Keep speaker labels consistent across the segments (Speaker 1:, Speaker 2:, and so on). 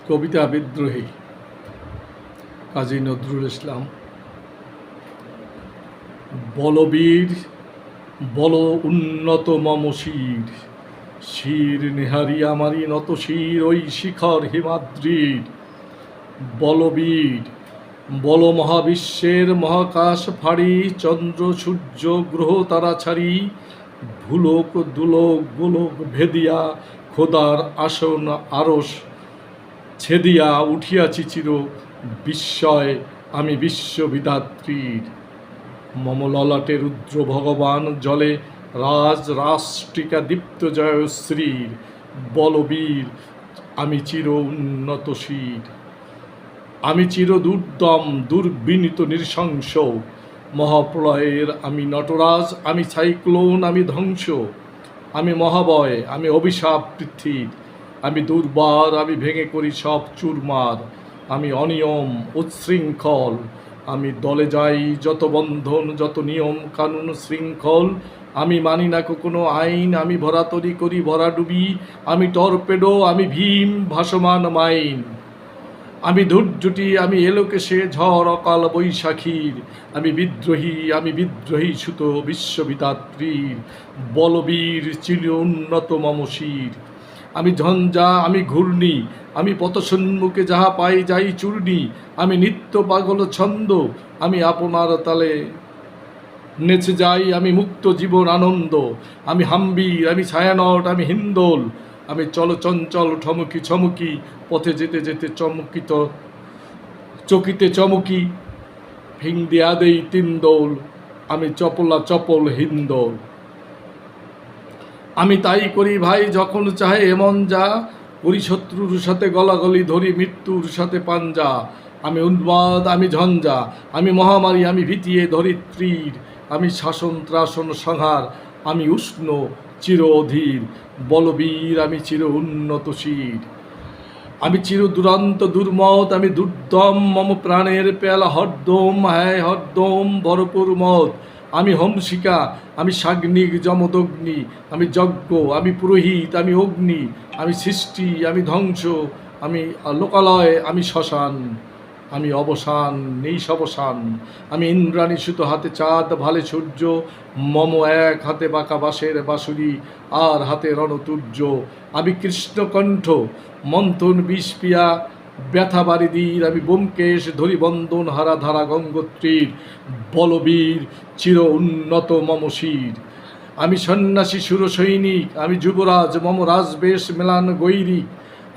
Speaker 1: কবিতা বিদ্রোহী কাজী নজরুল ইসলাম। বলবীর বল উন্নত মম শির, শির নেহারি আমারই নত শির ওই শিখর হিমাদ্রির। বলবীর বল মহাবিশ্বের মহাকাশ ফাড়ি, চন্দ্র সূর্য গ্রহ তারা ছাড়ি, ভুলোক দুলোক গোলক ভেদিয়া খোদার আসন আরস ছেদিয়া উঠিয়াছি চির বিস্ময় আমি বিশ্ববিধাত্রীর। মম ললাটে রুদ্র ভগবান জলে রাজ রাষ্ট্রিকা দীপ্ত জয়শ্রীর। বলবীর আমি চির উন্নত শির, আমি চির দুর্দম দুর্বিনীত নৃশংস। মহাপ্রলয়ের আমি নটরাজ, আমি সাইক্লোন, আমি ধ্বংস। আমি মহাবয়, আমি অভিশাপ পৃথিবীর। আমি দুর্বার, আমি ভেঙে করি সব চুরমার। আমি অনিয়ম উচ্ছৃঙ্খল, আমি দলে যাই যত বন্ধন যত নিয়ম কানুন শৃঙ্খল। আমি মানি না কোনো আইন, আমি ভরাতরি করি ভরাডুবি। আমি টর্পেডো, আমি ভীম ভাসমান মাইন। আমি ধৈর্যটি, আমি এলোকেশে ঝড় অকাল বৈশাখীর। আমি বিদ্রোহী সুত বিশ্ববিধাত্রীর। বলবীর চির উন্নত মম শির। আমি ঝঞ্ঝা, আমি ঘূর্ণি, আমি পথসন্মুখে যাহা পাই যাই চূর্ণি। আমি নিত্য পাগল ছন্দ, আমি আপনার তালে নেচে যাই, আমি মুক্ত জীবন আনন্দ। আমি হাম্বির, আমি ছায়ানট, আমি হিন্দোল। আমি চলচঞ্চল ঠমকি ছমকি, পথে যেতে যেতে চকিতে চমকি। ফিং দিয়া দেই তিন দৌল, আমি চপলা চপল হিন্দোল। আমি তাই করি ভাই যখন চাহে এমন যা, করি শত্রুর সাথে গলাগলি ধরি মৃত্যুর সাথে পাঞ্জা। আমি উন্মাদ, আমি ঝঞ্ঝা, আমি মহামারী, আমি ভীতিয়ে ধরিত্রীর। আমি শাসন ত্রাসন সংহার, আমি উষ্ণ চির অধীর। বলবীর আমি চির উন্নত শির। আমি চির দুরন্ত দুর্মত, আমি দুর্দম মম প্রাণের পেয়ালা হরদম, হ্যাঁ হরদম ভরপুর মত। আমি হংসিকা, আমি সাগ্নিক যমদগ্নি। আমি যজ্ঞ, আমি পুরোহিত, আমি অগ্নি। আমি সৃষ্টি, আমি ধ্বংস, আমি লোকালয়, আমি শ্মশান। আমি অবসান নেই সবসান। আমি ইন্দ্রাণী সুতো হাতে চাঁদ ভালে সূর্য। মম এক হাতে বাঁকা বাঁশের বাঁশুরি, আর হাতে রণতুর্য। আমি কৃষ্ণকণ্ঠ মন্থন বিষ পিয়া ব্যথা বারিদির। আমি ব্যোমকেশ ধরি বন্দন হারা ধারা গঙ্গোত্রীর। বলবীর চির উন্নত মম শির। আমি সন্ন্যাসী সুর সৈনিক, আমি যুবরাজ মম রাজবেশ মেলান গৈরিক।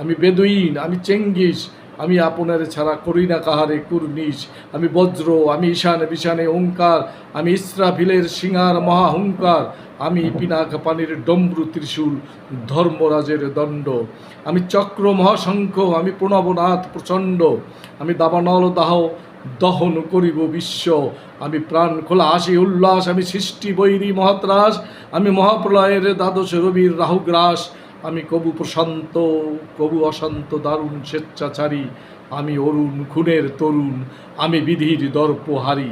Speaker 1: আমি বেদুইন, আমি চেঙ্গিস, আমি আপনারে ছাড়া করি না কাহারে কুর্নিশ। আমি বজ্র, আমি ঈশান বিশানে ওঙ্কার। আমি ইস্রাফিলের সিঙার মহাহুঙ্কার। আমি পিনাক পানির ডম্রু ত্রিশূল ধর্মরাজের দণ্ড। আমি চক্র মহাশঙ্খ, আমি প্রণবনাথ প্রচণ্ড। আমি দাবানল দাহ দহন করিব বিশ্ব। আমি প্রাণ খোলা আসি উল্লাস, আমি সৃষ্টি বৈরী মহাত্রাস। আমি মহাপ্রলয়ের দ্বাদশ রবির রাহুগ্রাস। আমি কবু প্রশান্ত কবু অশান্ত দারুণ স্বেচ্ছাচারী। আমি অরুণ খুনের তরুণ, আমি বিধির দর্পহারী।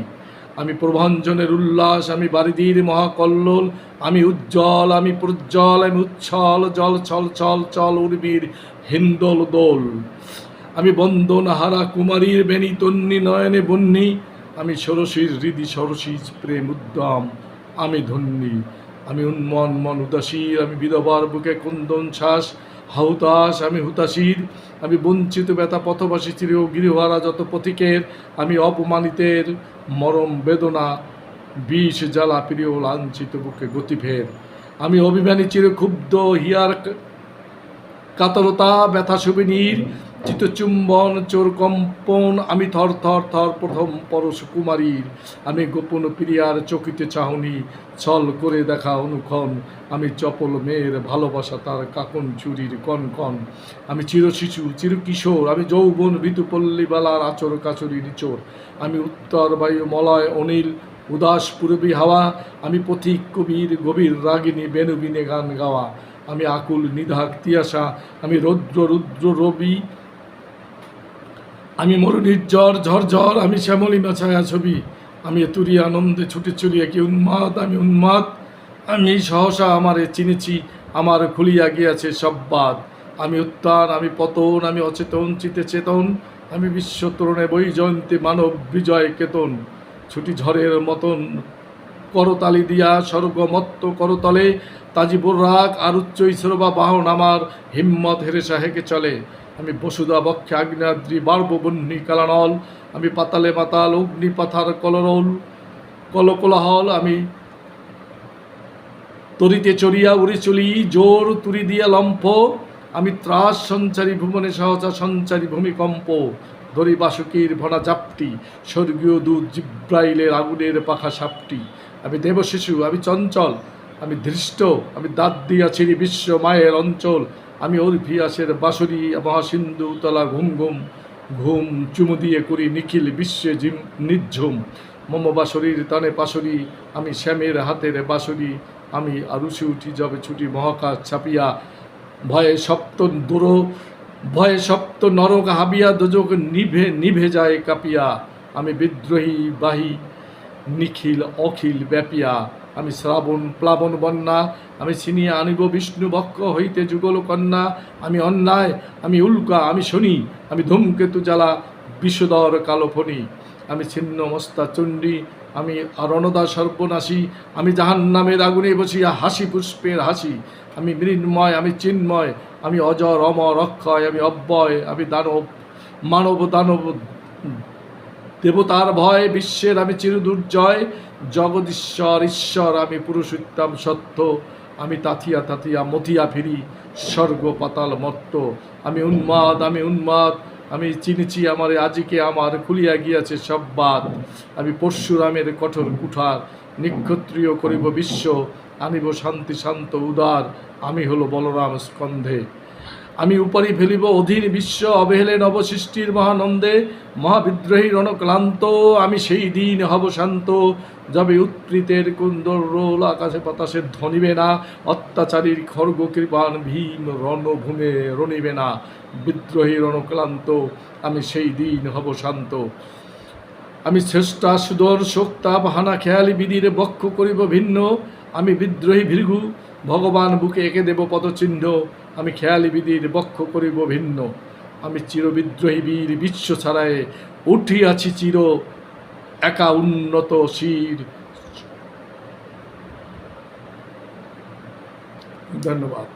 Speaker 1: আমি প্রভঞ্জনের উল্লাস, আমি বারিধির মহাকল্লোল। আমি উজ্জ্বল, আমি প্রজ্জ্বল, আমি উচ্ছল জল ছল ছল চল উর্বীর হিন্দোল দোল। আমি বন্দনহারা কুমারীর বেণী তন্নি নয়নে বন্যী। আমি ষোড়শীর হৃদি সরসীজ প্রেম উদ্যম, আমি ধন্যী। আমি উন্মন মন উদাসীর, আমি বিধবার বুকে কুন্দন শ্বাস হাহুতাস, আমি হুতাশীর। আমি বঞ্চিত ব্যথা পথবাসী চির গৃহহারা যত পথিকের। আমি অপমানিতের মরম বেদনা বিষ জ্বালা প্রিয় লাঞ্ছিত বুকে গতিভের। আমি অভিমানী চির ক্ষুব্ধ হিয়ার কাতরতা ব্যথা সুবিনীর। চিতচুম্বন চোর কম্পন, আমি থর থর থর প্রথম পরশ কুমারীর। আমি গোপন প্রিয়ার চকিতে চাহনি, ছল করে দেখা অনুক্ষণ। আমি চপল মেয়ের ভালোবাসা তার কাকন চুরির কনকন। আমি চির শিশু চির কিশোর, আমি যৌবন ঋতুপল্লীবালার আচর কাচরি নিচোর। আমি উত্তর বায়ু মলয় অনিল উদাস পূর্বী হাওয়া। আমি পথিক কবির গভীর রাগিনী বেনুবিনে গান গাওয়া। আমি আকুল নিধাক তিয়াসা, আমি রৌদ্র রুদ্র রবি। আমি মরুনির জ্বর ঝরঝর, আমি শ্যামলিমা ছায়া ছবি। আমি তুরি আনন্দে ছুটে চলিয়া কি উন্মাদ, আমি উন্মাদ। আমি সহসা আমারে চিনেছি, আমার খুলিয়া গিয়াছে সব বাদ। আমি উত্থান, আমি পতন, আমি অচেতন চিতে চেতন, আমি বিশ্ব তরুণে বৈজয়ন্তী মানব বিজয় কেতন। ছুটি ঝড়ের মতন করতালি দিয়া স্বর্গমত্ত করতলে, তাজিবুর রাগ আর উচ্চ ইসরবা বাহন আমার, হিম্মত হেরেসা হেঁকে চলে। আমি বসুধা বক্ষে আগ্নেয়াদ্রি বার্ববহ্নি কালানল, আমি পাতালে মাতাল অগ্নি পাথার কলরল কলকোলাহল, আমি তরিতে চড়িয়া উড়ে চলি জোর তুরি দিয়া লম্ফ, আমি ত্রাস সঞ্চারী ভুবনে সহচা সঞ্চারী ভূমিকম্প। ধরি বাসুকীর ভরা জাপটি, স্বর্গীয় দূত জিব্রাইলের আগুনের পাখা সাপটি। আমি দেবশিশু, আমি চঞ্চল, আমি ধৃষ্ট, আমি দাঁত দিয়া ছিড়ি বিশ্ব মায়ের অঞ্চল। আমি অরফিয়াসের বাঁশরি মহাসিন্ধু তলা ঘুম ঘুম ঘুম চুমু দিয়ে করি নিখিল বিশ্বে নির্ঝুম। মম বাঁশরীর তানে পাশরি, আমি শ্যামের হাতের বাঁশরি। আমি আরুষে উঠি যবে ছুটি মহাকাশ ছাপিয়া, ভয়ে সপ্ত ভয়ে সপ্ত নরক হাবিয়া, দোজক নিভে নিভে যায় কাঁপিয়া। আমি বিদ্রোহী বাহী নিখিল অখিল ব্যাপিয়া, আমি শ্রাবণ প্লাবন বন্যা, আমি ছিনিয়ে আনিব বিষ্ণু বক্ষ হইতে যুগল কন্যা। আমি অন্যায়, আমি উল্কা, আমি শনি, আমি ধূমকেতু জ্বালা বিষদর কালোফণি। আমি ছিন্ন মস্তা চণ্ডী, আমি রণদা সর্বনাশী, আমি জাহান্নামের আগুনে বসিয়া হাসি পুষ্পের হাসি। আমি মৃন্ময়, আমি চিন্ময়, আমি অজর অমর অক্ষয়, আমি অব্যয়, আমি দানব মানব দানব দেবতার ভয় বিশ্বের, আমি চিরদুর্জয় জগদীশ্বর ঈশ্বর, আমি পুরুষোত্তম সত্য। আমি তাথিয়া তাথিয়া মথিয়া ফিরি স্বর্গ পাতাল মত্ত। আমি উন্মাদ, আমি উন্মাদ, আমি চিনিছি আমারে আজিকে আমার খুলিয়া গিয়াছে সব বাদ। আমি পরশুরামের কঠোর কুঠার, নিক্ষত্রিয় করিব বিশ্ব, আনিব শান্তি শান্ত উদার। আমি হলো বলরাম স্কন্ধে। আমি উপরি ফেলিব অধীন বিশ্ব, অবহেলে নবসৃষ্টির মহানন্দে। মহাবিদ্রোহী রণক্লান্ত, আমি সেই দিন হব শান্ত, যবে উৎপৃতের কুন্দর রোল আকাশে বাতাসে ধ্বনিবে না। অত্যাচারীর খর্গ কৃপান ভীম রণভূমে রণিবে না। বিদ্রোহী রণক্লান্ত, আমি সেই দিন হব শান্ত। আমি শ্রেষ্ঠা সুদর শোক্তাপ হানা খেয়ালি বিধির বক্ষ করিব ভিন্ন। আমি বিদ্রোহী ভৃগু, ভগবান বুকে এঁকে দেব পদচিহ্ন। আমি খেয়ালি বিধির বক্ষ করিব ভিন্ন। আমি চিরবিদ্রোহী বীর বিশ্ব ছাড়ায় উঠিয়াছি চির একা উন্নত শির। ধন্যবাদ।